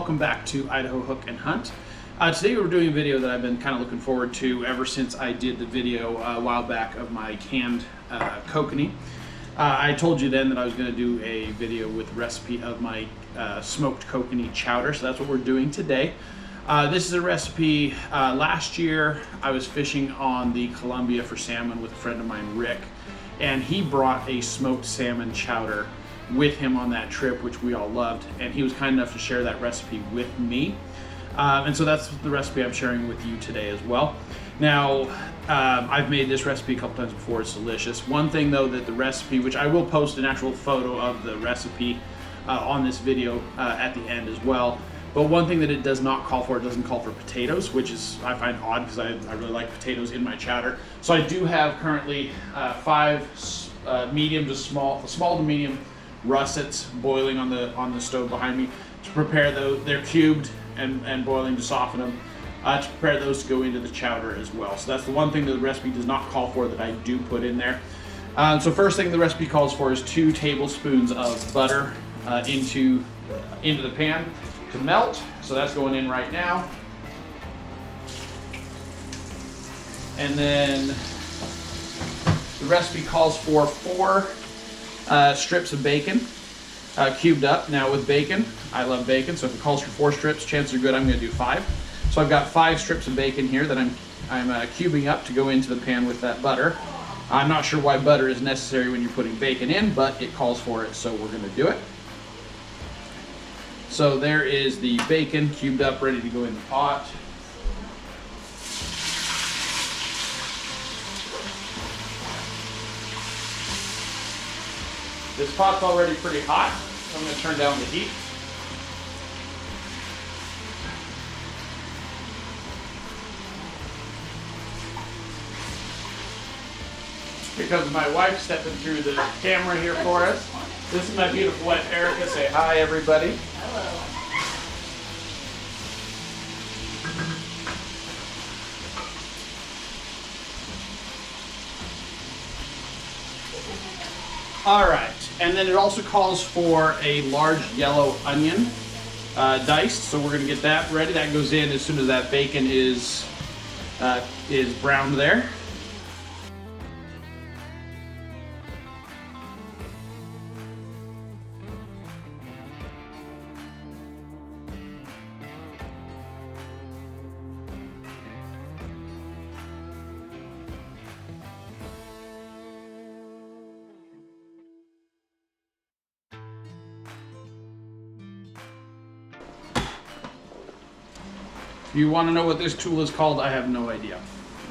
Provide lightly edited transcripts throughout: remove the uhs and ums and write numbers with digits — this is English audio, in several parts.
welcome back to Idaho Hook and Hunt. Today we're doing a video that I've been kind of looking forward to ever since I did the video a while back of my canned kokanee. I told you then that I was going to do a video with a recipe of my smoked kokanee chowder, so that's what we're doing today. This is a recipe, last year I was fishing on the Columbia for salmon with a friend of mine, Rick, and he brought a smoked salmon chowder with him on that trip, which we all loved, and he was kind enough to share that recipe with me. And so that's the recipe I'm sharing with you today as well. Now, I've made this recipe a couple times before. It's delicious. One thing though, that the recipe, which I will post an actual photo of the recipe on this video at the end as well, but one thing that it does not call for, it doesn't call for potatoes, which is, I find odd because I really like potatoes in my chowder. So I do have currently 5 medium to small to medium russets boiling on the stove behind me to prepare those. They're cubed and boiling to soften them, to prepare those to go into the chowder as well. So that's the one thing that the recipe does not call for that I do put in there. So first thing the recipe calls for is 2 tablespoons of butter into the pan to melt. So that's going in right now. And then the recipe calls for 4 strips of bacon, cubed up. Now with bacon, I love bacon, so if it calls for 4 strips, chances are good I'm going to do 5. So I've got 5 strips of bacon here that I'm cubing up to go into the pan with that butter. I'm not sure why butter is necessary when you're putting bacon in, but it calls for it, so we're going to do it. So there is the bacon cubed up, ready to go in the pot. This pot's already pretty hot, so I'm going to turn down the heat. Because of my wife stepping through the camera here for us. This is my beautiful wife, Erica. Say hi, everybody. Hello. All right, and then it also calls for a large yellow onion diced, so we're going to get that ready. That goes in as soon as that bacon is browned there. If you want to know what this tool is called, I have no idea.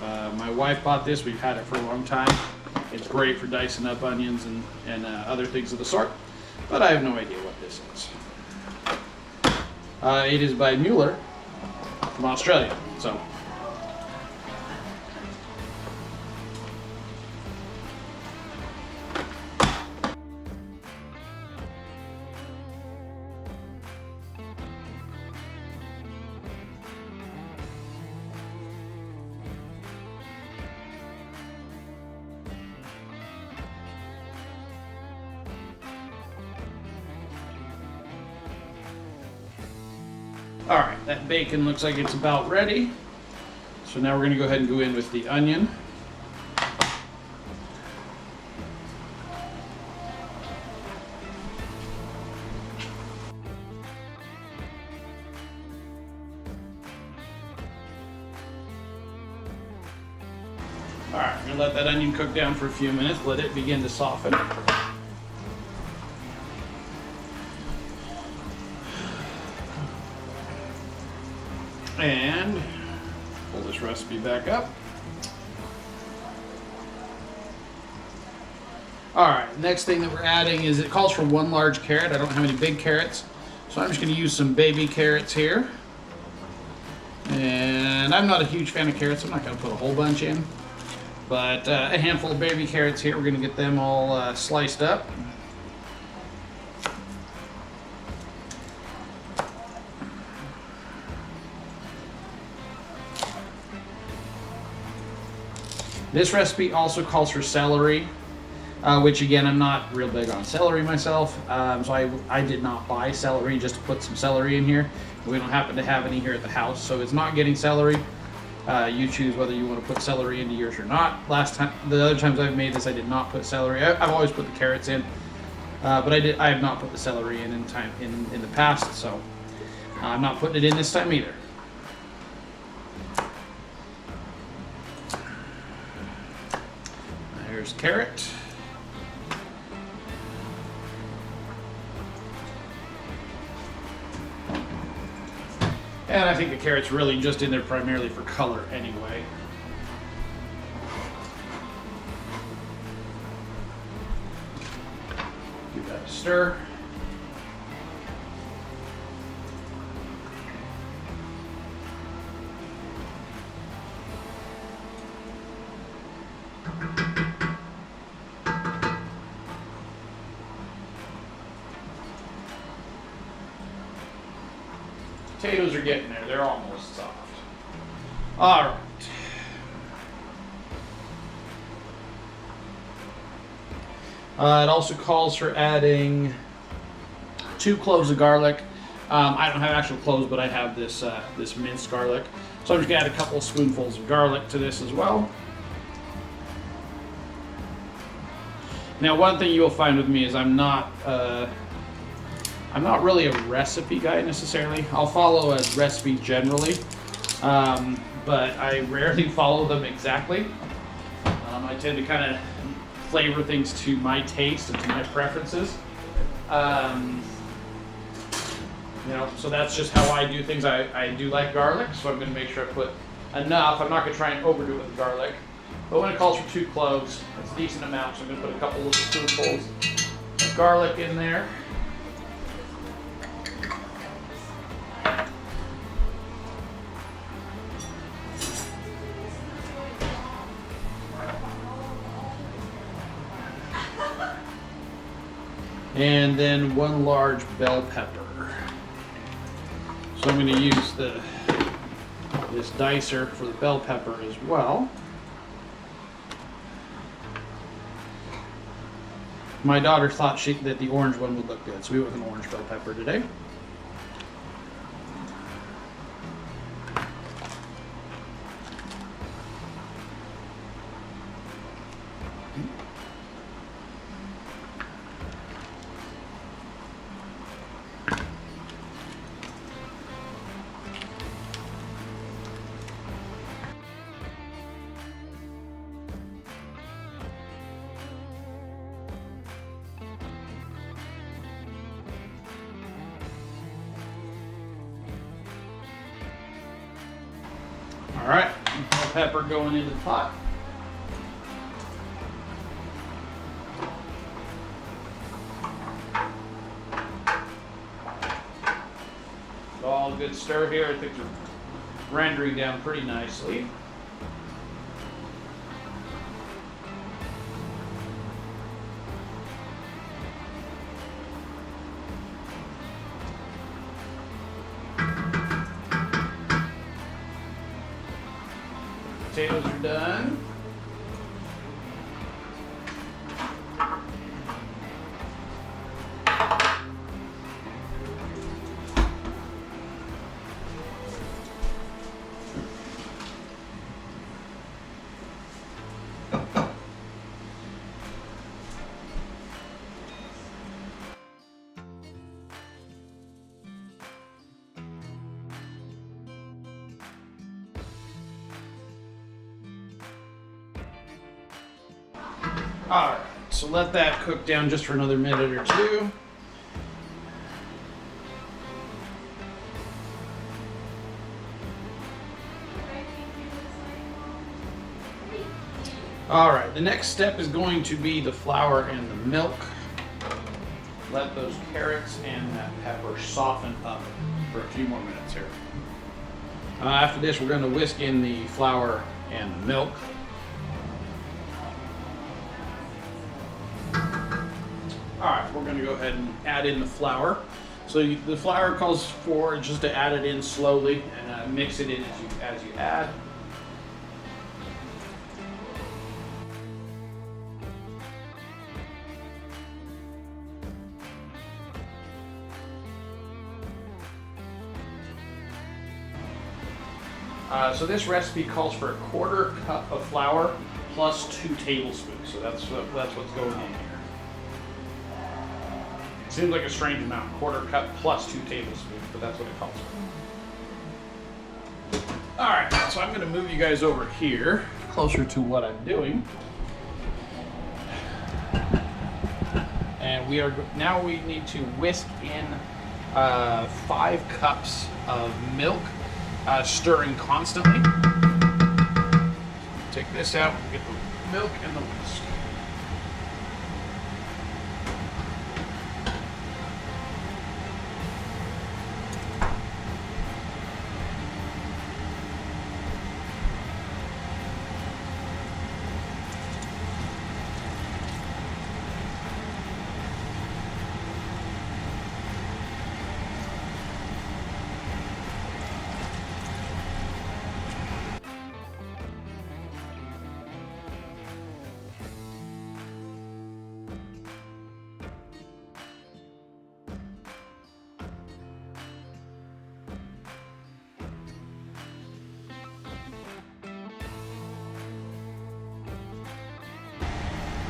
My wife bought this. We've had it for a long time. It's great for dicing up onions and other things of the sort, but I have no idea what this is. It is by Mueller from Australia. So. All right, that bacon looks like it's about ready. So now we're going to go ahead and go in with the onion. All right, I'm going to let that onion cook down for a few minutes, let it begin to soften. And pull this recipe back up. All right, next thing that we're adding is, it calls for 1 large carrot. I don't have any big carrots, so I'm just going to use some baby carrots here. And I'm not a huge fan of carrots. I'm not going to put a whole bunch in, but a handful of baby carrots here. We're going to get them all sliced up. This recipe also calls for celery. which again, I'm not real big on celery myself, so I did not buy celery just to put some celery in here. We don't happen to have any here at the house, so it's not getting celery. You choose whether you want to put celery into yours or not. The other times I've made this, I did not put celery. I've always put the carrots in, but I have not put the celery in the past, so I'm not putting it in this time either. There's carrot. And I think the carrot's really just in there primarily for color anyway. Give that a stir. Potatoes are getting there. They're almost soft. All right. It also calls for adding 2 cloves of garlic. I don't have actual cloves, but I have this minced garlic. So I'm just gonna add a couple of spoonfuls of garlic to this as well. Now, one thing you'll find with me is I'm not really a recipe guy necessarily. I'll follow a recipe generally, but I rarely follow them exactly. I tend to kind of flavor things to my taste and to my preferences. So that's just how I do things. I do like garlic, so I'm going to make sure I put enough. I'm not going to try and overdo it with garlic. But when it calls for 2 cloves, it's a decent amount, so I'm going to put a couple little spoonfuls of garlic in there. And then 1 large bell pepper. So I'm going to use this dicer for the bell pepper as well. My daughter thought that the orange one would look good, so we went with an orange bell pepper today. All right, bell pepper going into the pot. All good stir here. Things are rendering down pretty nicely. Potatoes are done. All right, so let that cook down just for another minute or two. All right, the next step is going to be the flour and the milk. Let those carrots and that pepper soften up for a few more minutes here. After this, we're going to whisk in the flour and the milk. Alright, we're going to go ahead and add in the flour. So the flour calls for just to add it in slowly and mix it in as you add. So this recipe calls for a 1/4 cup of flour plus 2 tablespoons. So that's what's going in here. Seems like a strange amount, 1/4 cup plus 2 tablespoons, but that's what it calls for. All right, so I'm going to move you guys over here, closer to what I'm doing. And we need to whisk in 5 cups of milk, stirring constantly. Take this out, get the milk and the whisk.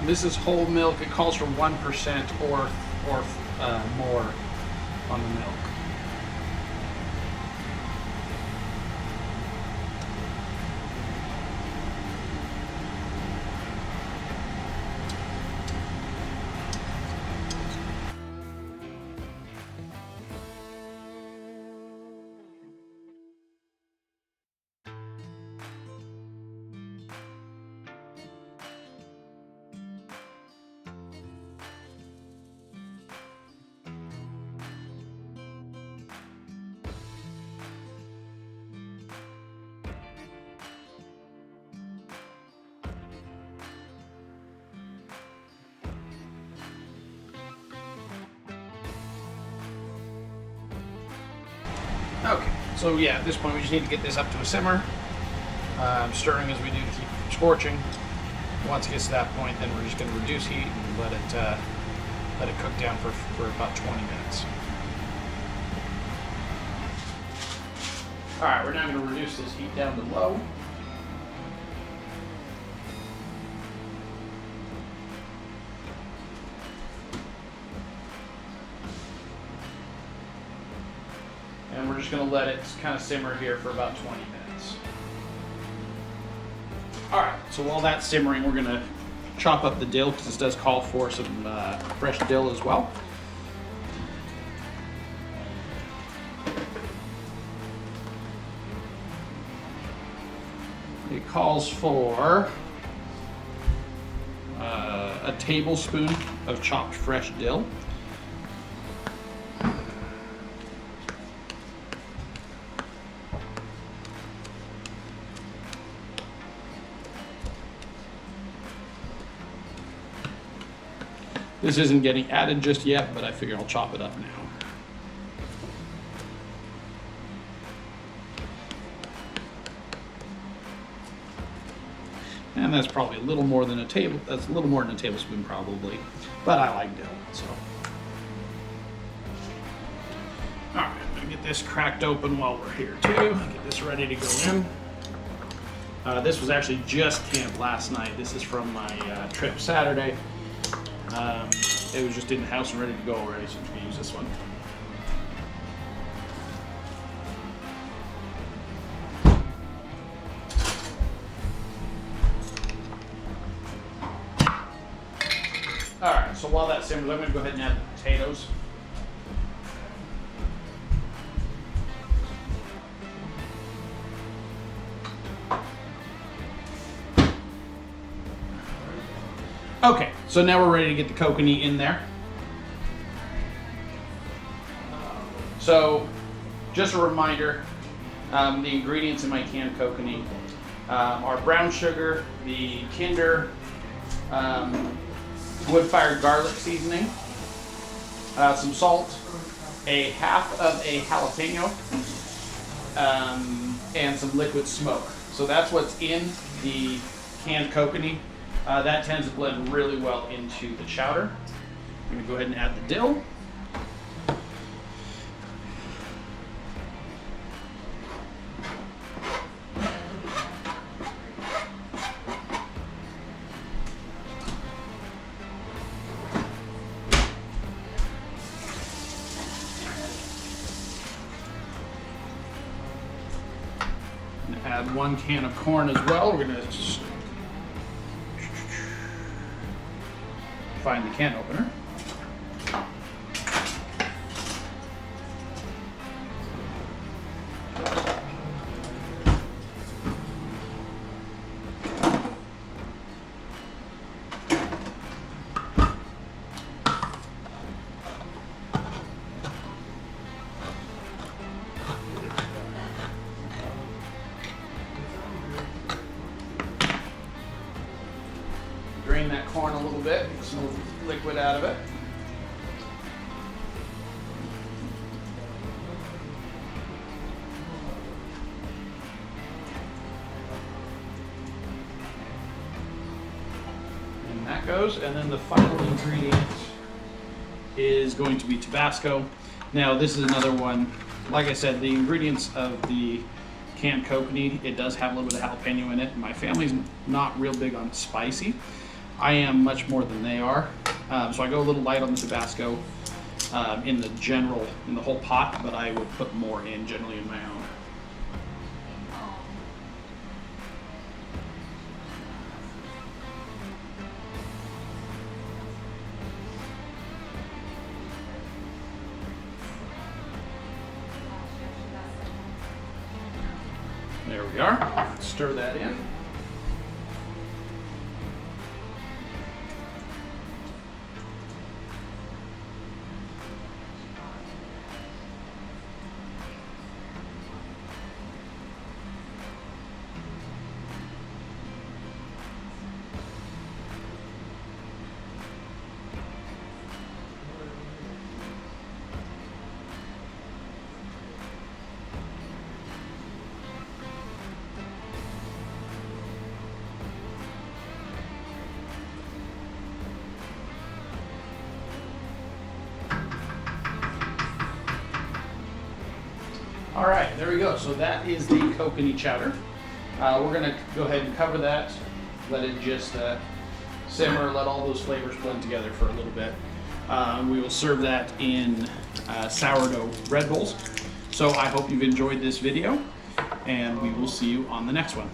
This is whole milk. It calls for 1% or more on the milk. Okay, so yeah, at this point we just need to get this up to a simmer, stirring as we do to keep it from scorching. Once it gets to that point, then we're just going to reduce heat and let it cook down for about 20 minutes. All right, we're now going to reduce this heat down to low. And we're just going to let it kind of simmer here for about 20 minutes. All right, so while that's simmering, we're going to chop up the dill because this does call for some fresh dill as well. It calls for a tablespoon of chopped fresh dill. This isn't getting added just yet, but I figure I'll chop it up now. And that's probably a little more than a tablespoon probably, but I like dill, so. All right, I'm gonna get this cracked open while we're here too. Get this ready to go in. This was actually just canned last night. This is from my trip Saturday. It was just in the house and ready to go already, so I'm going to use this one. Alright, so while that simmers, I'm going to go ahead and add the potatoes. Okay, so now we're ready to get the kokanee in there. So, just a reminder, the ingredients in my canned kokanee are brown sugar, the Kinder wood-fired garlic seasoning, some salt, a half of a jalapeno, and some liquid smoke. So that's what's in the canned kokanee. That tends to blend really well into the chowder. I'm going to go ahead and add the dill. add 1 can of corn as well. We're gonna just find the can opener. Drain that corn a little bit, get some liquid out of it. And that goes, and then the final ingredient is going to be Tabasco. Now this is another one, like I said, the ingredients of the canned kokanee, it does have a little bit of jalapeno in it. My family's not real big on spicy. I am much more than they are. So I go a little light on the Tabasco in the whole pot, but I would put more in generally in my own. There we are. Stir that in. All right, there we go. So that is the kokanee chowder. We're gonna go ahead and cover that, let it just simmer, let all those flavors blend together for a little bit. We will serve that in sourdough bread bowls. So I hope you've enjoyed this video, and we will see you on the next one.